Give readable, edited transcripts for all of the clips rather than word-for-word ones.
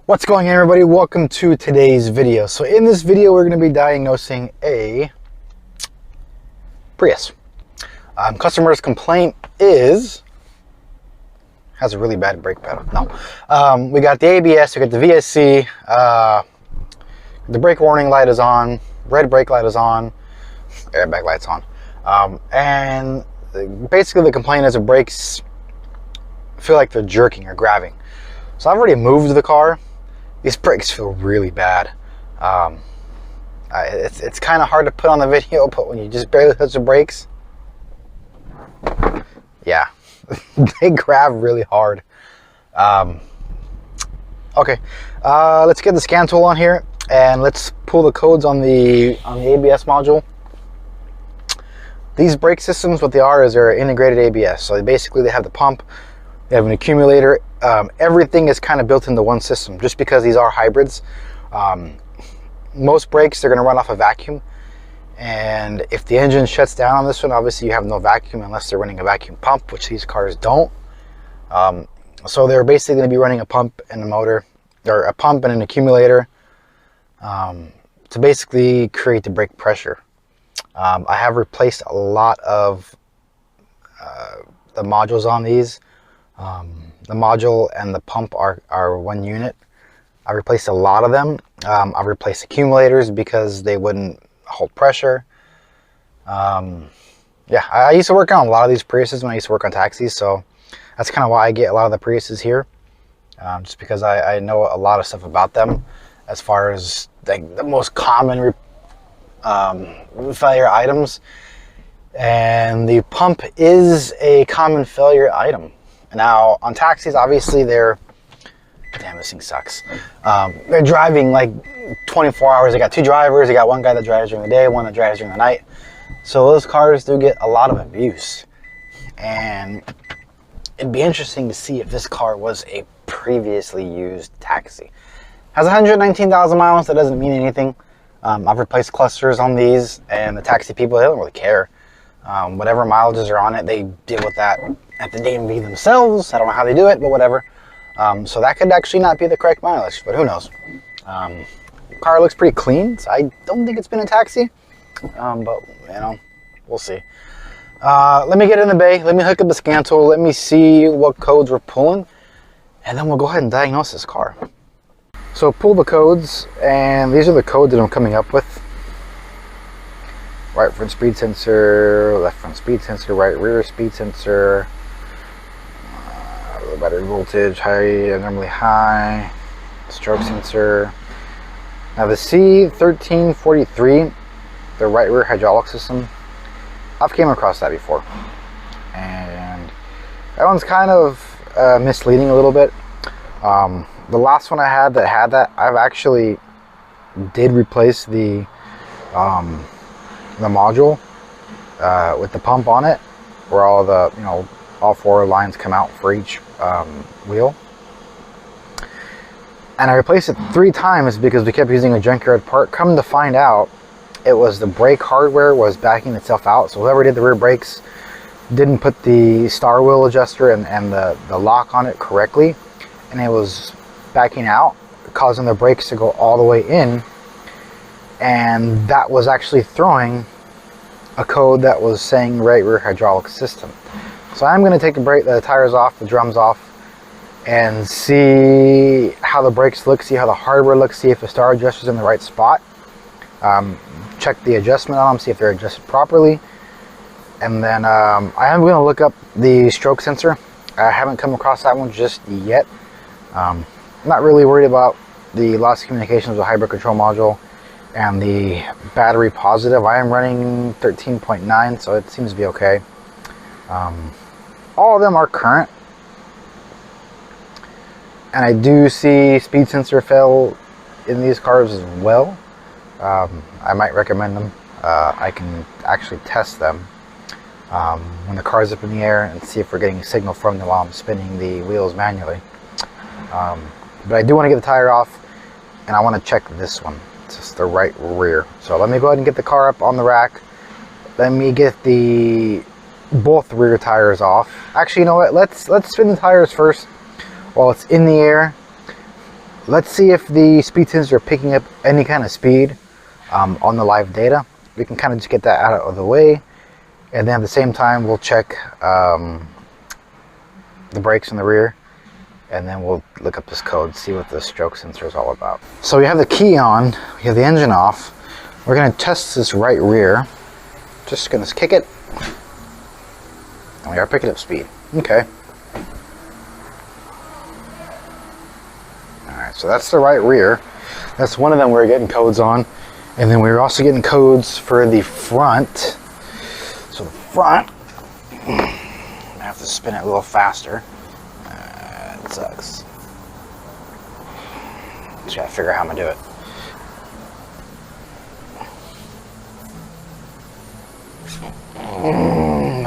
What's going on, everybody? Welcome to today's video. So in this video we're going to be diagnosing a Prius. Customer's complaint is has a really bad brake pedal. No, we got the ABS, we got the VSC, the brake warning light is on, red brake light is on, airbag light's on, and basically the complaint is the brakes feel like they're jerking or grabbing. So I've already moved the car. These brakes feel really bad. It's kind of hard to put on the video, but when you just barely touch the brakes, yeah, they grab really hard. Okay, let's get the scan tool on here and let's pull the codes on the ABS module. These brake systems, what they are is they're integrated ABS. So basically they have the pump, they have an accumulator. Everything is kind of built into one system just because these are hybrids. Most brakes, they're going to run off a vacuum. And if the engine shuts down on this one, obviously you have no vacuum unless they're running a vacuum pump, which these cars don't. So they're basically going to be running a pump and a motor, or a pump and an accumulator to basically create the brake pressure. I have replaced a lot of the modules on these. The module and the pump are one unit. I replaced a lot of them. I replaced accumulators because they wouldn't hold pressure. Yeah, I used to work on a lot of these Priuses when I used to work on taxis, so that's kind of why I get a lot of the Priuses here, just because I know a lot of stuff about them as far as like the most common failure items. And the pump is a common failure item. Now on taxis, obviously damn, this thing sucks. They're driving like 24 hours. They got two drivers. They got one guy that drives during the day, one that drives during the night. So those cars do get a lot of abuse. And it'd be interesting to see if this car was a previously used taxi. Has 119,000 miles. That doesn't mean anything. I've replaced clusters on these, and the taxi people, they don't really care. Whatever mileages are on it, they deal with that at the DMV themselves. I don't know how they do it, but whatever. So that could actually not be the correct mileage, but who knows. The car looks pretty clean, so I don't think it's been a taxi, but you know, we'll see. Let me get in the bay, let me hook up the scan tool, let me see what codes we're pulling, and then we'll go ahead and diagnose this car. So pull the codes, and these are the codes that I'm coming up with. Right front speed sensor, left front speed sensor, right rear speed sensor, battery voltage, high, abnormally high, stroke sensor. Now the C1343, the right rear hydraulic system, I've came across that before. And that one's kind of misleading a little bit. The last one I had that, I've actually did replace the module with the pump on it, where all the, you know, all four lines come out for each wheel. And I replaced it 3 times because we kept using a junkyard part. Come to find out, it was the brake hardware was backing itself out. So whoever did the rear brakes didn't put the star wheel adjuster and the lock on it correctly, and it was backing out, causing the brakes to go all the way in. And that was actually throwing a code that was saying right rear hydraulic system. So I'm going to take the tires off, the drums off, and see how the brakes look, see how the hardware looks, see if the star adjuster's in the right spot. Check the adjustment on them, see if they're adjusted properly. And then I am going to look up the stroke sensor. I haven't come across that one just yet. I'm not really worried about the lost communications with hybrid control module and the battery positive. I am running 13.9, so it seems to be okay. All of them are current, and I do see speed sensor fail in these cars as well. I might recommend them. I can actually test them when the car's up in the air and see if we're getting a signal from them while I'm spinning the wheels manually. But I do want to get the tire off, and I want to check this one. It's just the right rear. So let me go ahead and get the car up on the rack. Let me get both rear tires off. Actually, you know what? Let's spin the tires first while it's in the air. let's see if the speed sensor are picking up any kind of speed on the live data. We can kind of just get that out of the way, and then at the same time we'll check the brakes in the rear, and then we'll look up this code, see what the stroke sensor is all about. So we have the key on, we have the engine off. We're going to test this right rear. Just going to kick it, and we are picking up speed. Okay. Alright, so that's the right rear. That's one of them we're getting codes on. And then we're also getting codes for the front. So the front, I have to spin it a little faster. It sucks. Just gotta figure out how I'm gonna do it.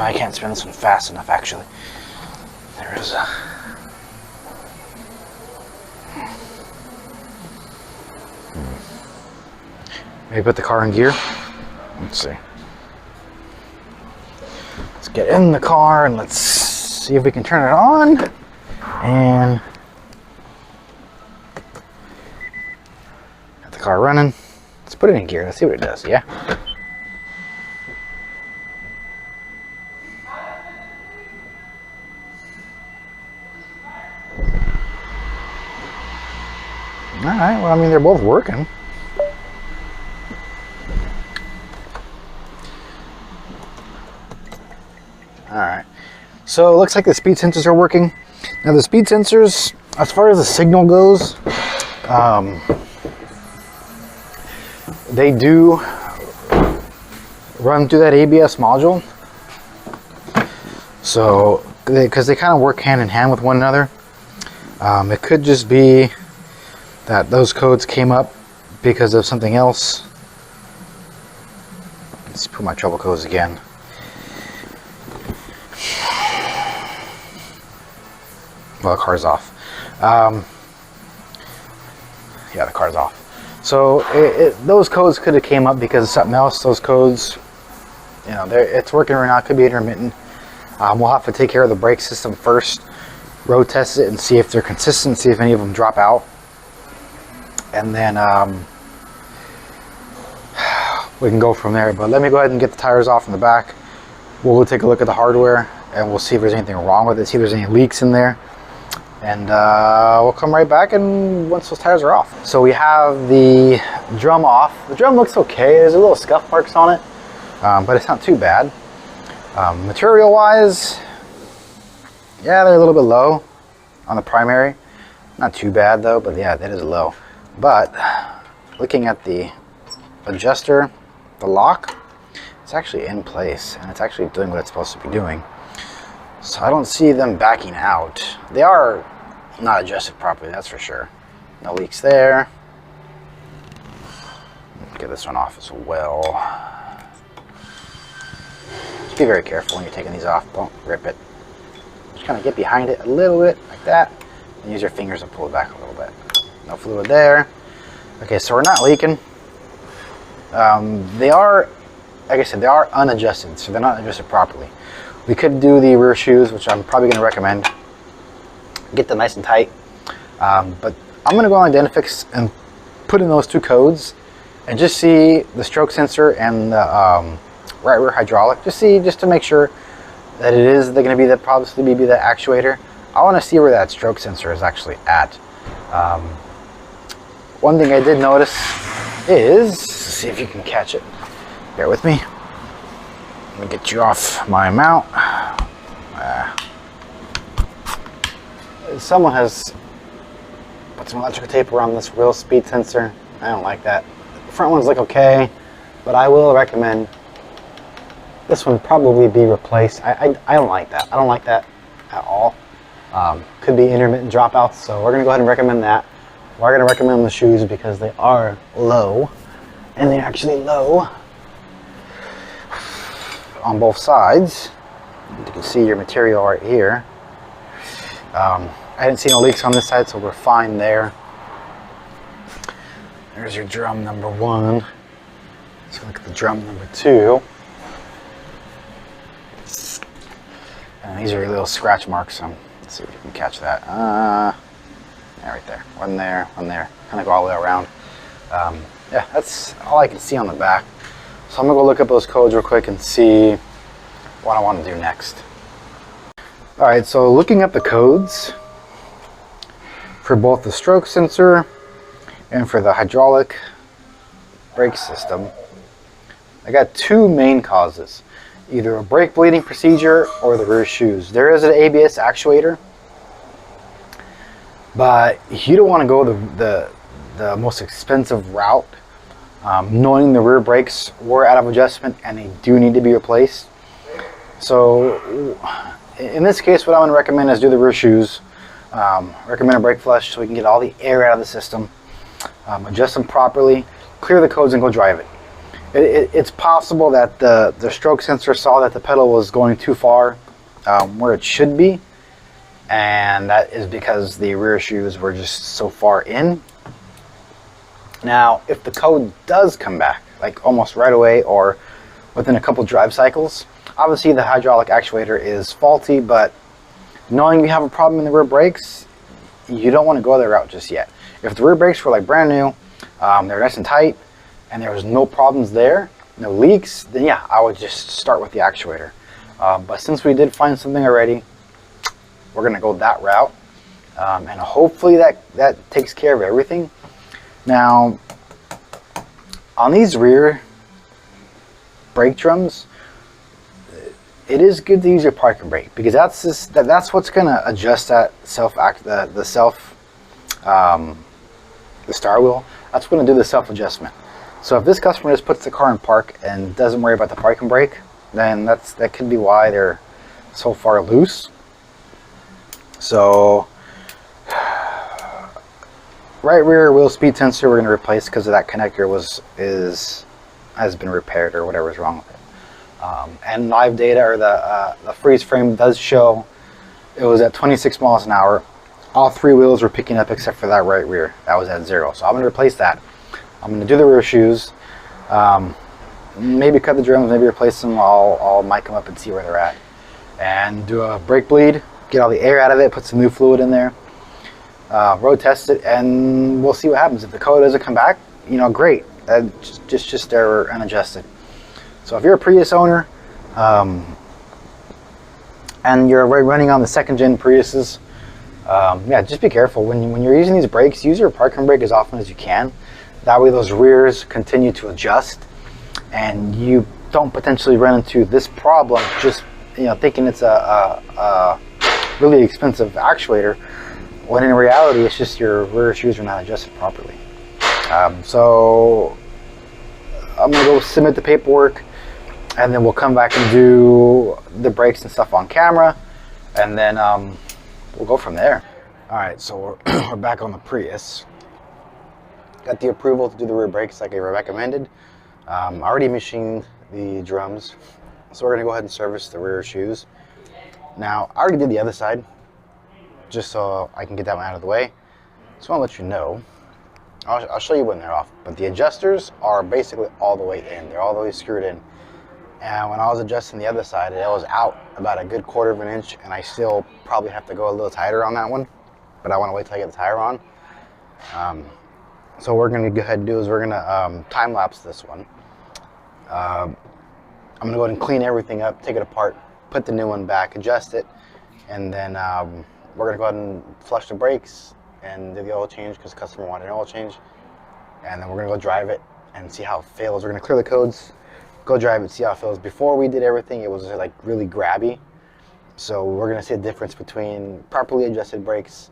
I can't spin this one fast enough, actually. There is a... Maybe put the car in gear. Let's see. Let's get in the car and let's see if we can turn it on. And got the car running. Let's put it in gear. Let's see what it does. Yeah. All right. Well, I mean, they're both working. Alright, so it looks like the speed sensors are working. Now the speed sensors, as far as the signal goes, they do run through that ABS module. So, because they kind of work hand in hand with one another. It could just be that those codes came up because of something else. Let's put my trouble codes again. Well, the car's off. Yeah, the car's off. So those codes could have came up because of something else. Those codes, you know, it's working right now. It could be intermittent. We'll have to take care of the brake system first, road test it, and see if they're consistent. See if any of them drop out, and then we can go from there. But let me go ahead and get the tires off in the back. We'll take a look at the hardware, and we'll see if there's anything wrong with it. See if there's any leaks in there. And we'll come right back and once those tires are off. So we have the drum off. The drum looks okay. There's a little scuff marks on it, but it's not too bad. Material wise, yeah, they're a little bit low on the primary. Not too bad though, but yeah, that is low. But looking at the adjuster, the lock, it's actually in place and it's actually doing what it's supposed to be doing. So I don't see them backing out. They are not adjusted properly, that's for sure. No leaks there. Get this one off as well. Just be very careful when you're taking these off. Don't rip it. Just kind of get behind it a little bit like that. And use your fingers to pull it back a little bit. No fluid there. Okay, so we're not leaking. They are, like I said, they are unadjusted, so they're not adjusted properly. We could do the rear shoes, which I'm probably going to recommend. Get them nice and tight. But I'm going to go on Identifix and put in those two codes and just see the stroke sensor and the right rear hydraulic. Just to make sure that it is going to be that probably be the actuator. I want to see where that stroke sensor is actually at. One thing I did notice is, see if you can catch it. Bear with me. Let me get you off my mount. Someone has put some electrical tape around this real speed sensor. I don't like that. The front ones look okay, but I will recommend this one probably be replaced. I don't like that. I don't like that at all. Could be intermittent dropouts, so we're going to go ahead and recommend that. We're going to recommend the shoes because they are low, and they're actually low on both sides. You can see your material right here. I didn't see no leaks on this side, so we're fine there. There's your drum number 1. Let's look at the drum number 2. And these are your little scratch marks, so let's see if you can catch that. Yeah, right there. One there, one there. Kind of go all the way around. Yeah, that's all I can see on the back. So I'm gonna go look up those codes real quick and see what I want to do next. All right, so looking up the codes for both the stroke sensor and for the hydraulic brake system, I got two main causes, either a brake bleeding procedure or the rear shoes. There is an ABS actuator, but you don't want to go the most expensive route, knowing the rear brakes were out of adjustment and they do need to be replaced. So in this case, what I'm going to recommend is do the rear shoes. Recommend a brake flush so we can get all the air out of the system, adjust them properly, clear the codes, and go drive it. It's possible that the stroke sensor saw that the pedal was going too far where it should be, and that is because the rear shoes were just so far in. Now, if the code does come back, like almost right away or within a couple drive cycles, obviously the hydraulic actuator is faulty, but knowing you have a problem in the rear brakes, you don't want to go that route just yet. If the rear brakes were like brand new, they're nice and tight, and there was no problems there, no leaks, then yeah, I would just start with the actuator. But since we did find something already, we're going to go that route, and hopefully that takes care of everything. Now, on these rear brake drums, it is good to use your parking brake, because that's what's going to adjust that the star wheel. That's going to do the self adjustment. So if this customer just puts the car in park and doesn't worry about the parking brake, then that could be why they're so far loose. So right rear wheel speed sensor we're going to replace because of that connector has been repaired or whatever's wrong with it. And live data, or the freeze frame, does show it was at 26 miles an hour. All three wheels were picking up except for that right rear. That was at 0. So I'm going to replace that. I'm going to do the rear shoes. Maybe cut the drums, maybe replace them. I'll mic them up and see where they're at. And do a brake bleed, get all the air out of it, put some new fluid in there. Road test it, and we'll see what happens. If the code doesn't come back, great. Just they're unadjusted. So if you're a Prius owner, and you're running on the second gen Priuses, yeah, just be careful when you're using these brakes. Use your parking brake as often as you can. That way those rears continue to adjust, and you don't potentially run into this problem just thinking it's a really expensive actuator, when in reality it's just your rear shoes are not adjusted properly. So I'm gonna go submit the paperwork, and then we'll come back and do the brakes and stuff on camera, and then we'll go from there. All right, so we're back on the Prius. Got the approval to do the rear brakes like I recommended. Already machined the drums, so we're gonna go ahead and service the rear shoes. Now, I already did the other side, just so I can get that one out of the way. Just wanna let you know, I'll show you when they're off, but the adjusters are basically all the way in. They're all the way screwed in. And when I was adjusting the other side, it was out about a good 1/4 inch, and I still probably have to go a little tighter on that one, but I want to wait till I get the tire on. So what we're going to go ahead and do is we're going to time lapse this one. I'm going to go ahead and clean everything up, take it apart, put the new one back, adjust it, and then we're going to go ahead and flush the brakes and do the oil change because the customer wanted an oil change. And then we're going to go drive it and see how it feels. We're going to clear the codes, go drive it, see how it feels. Before we did everything, it was like really grabby. So we're going to see a difference between properly adjusted brakes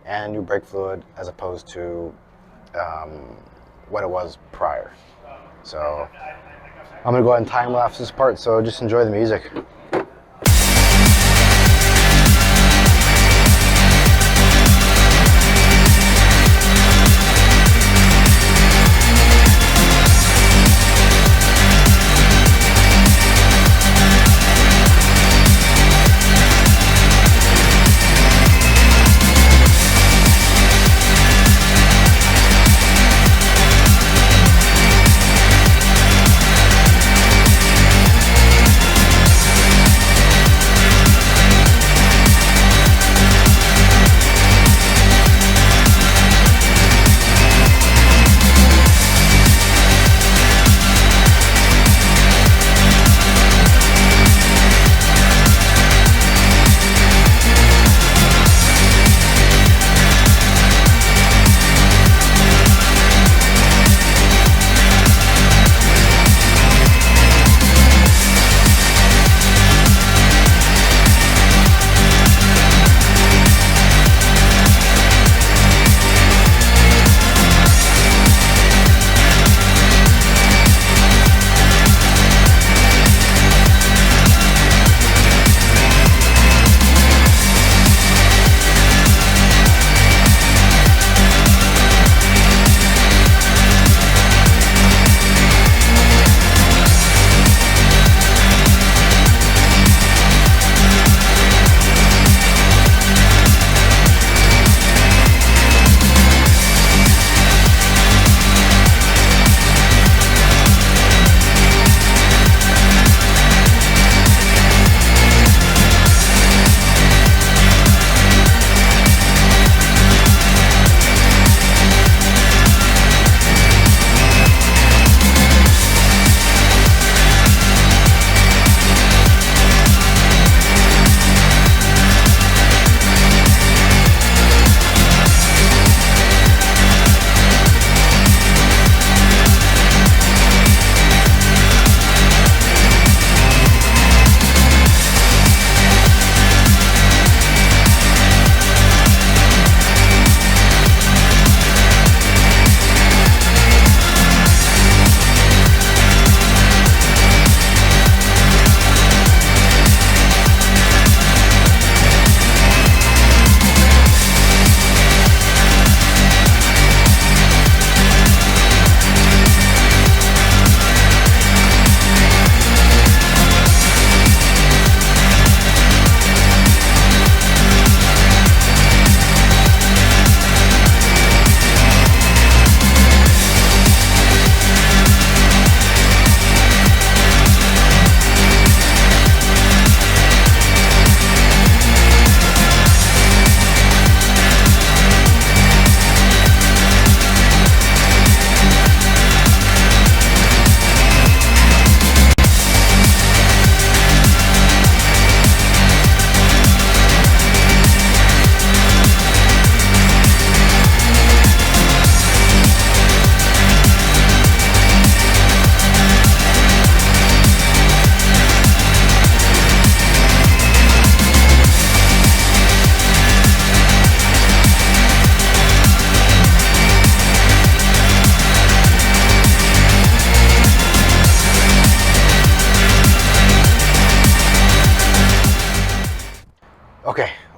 and new brake fluid as opposed to what it was prior. So I'm going to go ahead and time lapse this part, so just enjoy the music.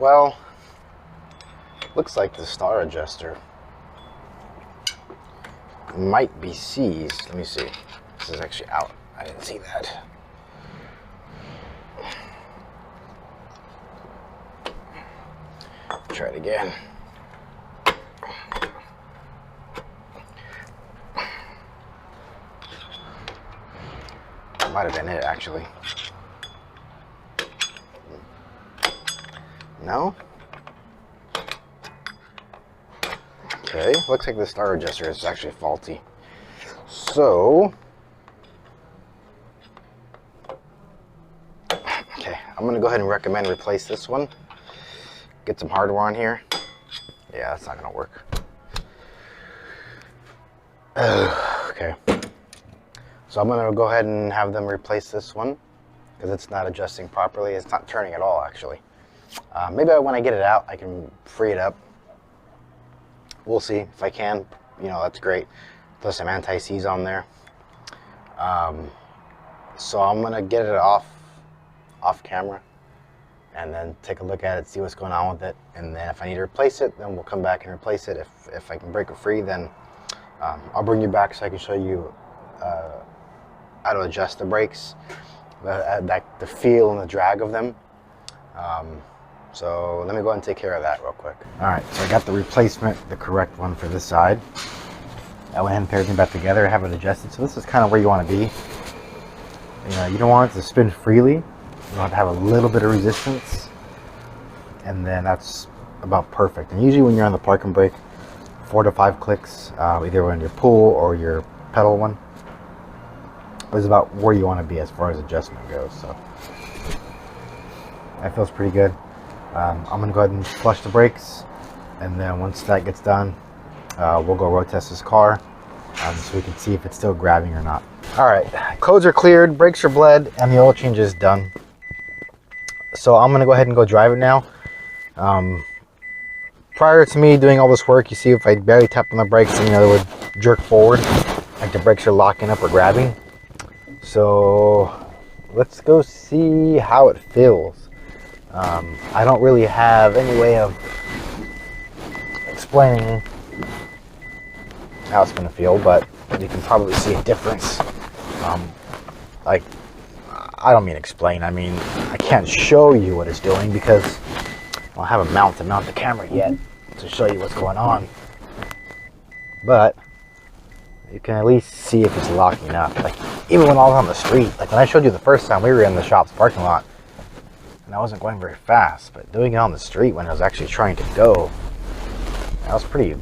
Well, looks like the star adjuster might be seized. Let me see. This is actually out. I didn't see that. Try it again. That might have been it, actually. No? Okay, looks like the star adjuster is actually faulty. So, okay, I'm gonna go ahead and recommend replace this one. Get some hardware on here. Yeah, that's not gonna work. Okay, so I'm gonna go ahead and have them replace this one because it's not adjusting properly. It's not turning at all, actually. Maybe when I get it out, I can free it up. We'll see if I can. You know, that's great. There's some anti-seize on there. So I'm gonna get it off camera and then take a look at it, see what's going on with it, and then if I need to replace it, then we'll come back and replace it. If I can break it free, then I'll bring you back so I can show you how to adjust the brakes, the feel and the drag of them. So let me go ahead and take care of that real quick. All right, so I got the replacement, the correct one for this side. I went ahead and paired everything back together, have it adjusted. So this is kind of where you want to be. You know, you don't want it to spin freely. You want to have a little bit of resistance, and then that's about perfect. And usually when you're on the parking brake, 4 to 5 clicks, either on your pull or your pedal one, is about where you want to be as far as adjustment goes. So that feels pretty good. I'm going to go ahead and flush the brakes, and then once that gets done, we'll go road test this car so we can see if it's still grabbing or not. All right, codes are cleared, brakes are bled, and the oil change is done. So I'm going to go ahead and go drive it now. Prior to me doing all this work, you see if I barely tapped on the brakes, then, you know, it would jerk forward like the brakes are locking up or grabbing. So let's go see how it feels. I don't really have any way of explaining how it's going to feel, but you can probably see a difference. Like, I don't mean explain, I mean I can't show you what it's doing because I don't have a mount to mount the camera yet to show you what's going on, but you can at least see if it's locking up. Like, even when I was on the street, like when I showed you the first time, we were in the shop's parking lot and I wasn't going very fast, but doing it on the street when I was actually trying to go, that was pretty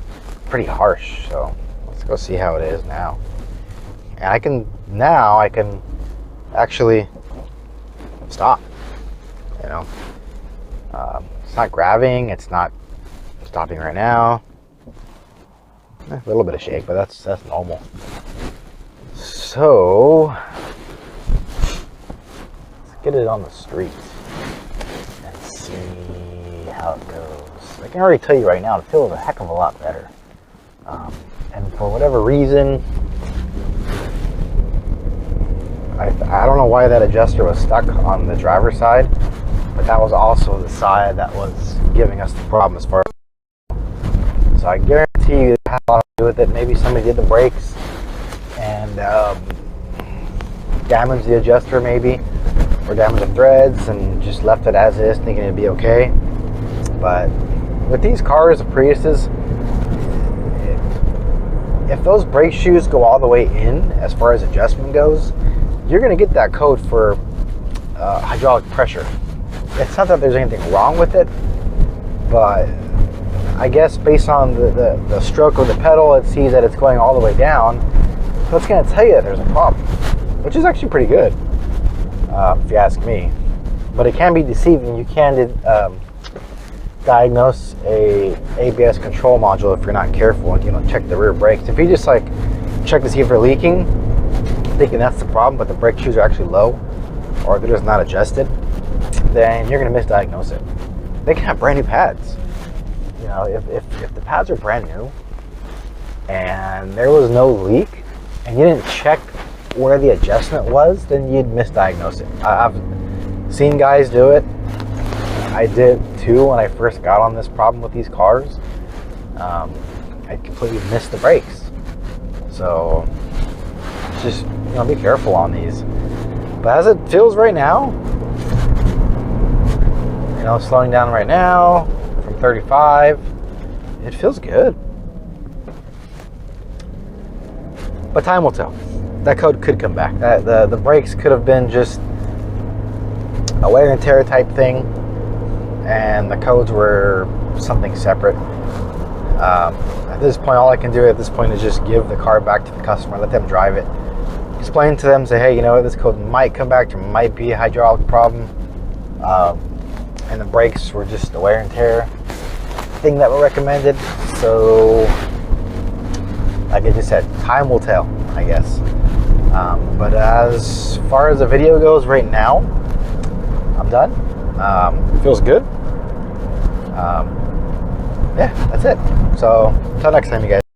harsh. So let's go see how it is now. And I can actually stop, you know. It's not grabbing, it's not stopping right now. A little bit of shake, but that's normal. So let's get it on the street and see how it goes. I can already tell you right now, it feels a heck of a lot better. And for whatever reason, I don't know why that adjuster was stuck on the driver's side, but that was also the side that was giving us the problem as far as. So I guarantee you it had a lot to do with it. Maybe somebody did the brakes and damaged the adjuster, maybe, or damaged the threads and just left it as is, thinking it'd be okay. But with these cars, the Priuses, if those brake shoes go all the way in as far as adjustment goes, you're going to get that code for hydraulic pressure. It's not that there's anything wrong with it, but I guess based on the stroke of the pedal, it sees that it's going all the way down, so it's going to tell you that there's a problem, which is actually pretty good, if you ask me. But it can be deceiving. You can diagnose a ABS control module if you're not careful and, you know, check the rear brakes. If you just like check to see if they're leaking, thinking that's the problem, but the brake shoes are actually low or they're just not adjusted, then you're going to misdiagnose it. They can have brand new pads. You know, if the pads are brand new and there was no leak and you didn't check where the adjustment was, then you'd misdiagnose it. I've seen guys do it I did too when I first got on this problem with these cars. I completely missed the brakes. So just, you know, be careful on these. But as it feels right now, you know, slowing down right now from 35, it feels good. But time will tell. That code could come back. The brakes could have been just a wear and tear type thing, and the codes were something separate. At this point, all I can do at this point is just give the car back to the customer, let them drive it, explain to them, say, hey, you know what, this code might come back, there might be a hydraulic problem, and the brakes were just a wear and tear thing that were recommended. So like I just said, time will tell, I guess. But as far as the video goes right now, I'm done. Feels good. Yeah, that's it. So until next time, you guys.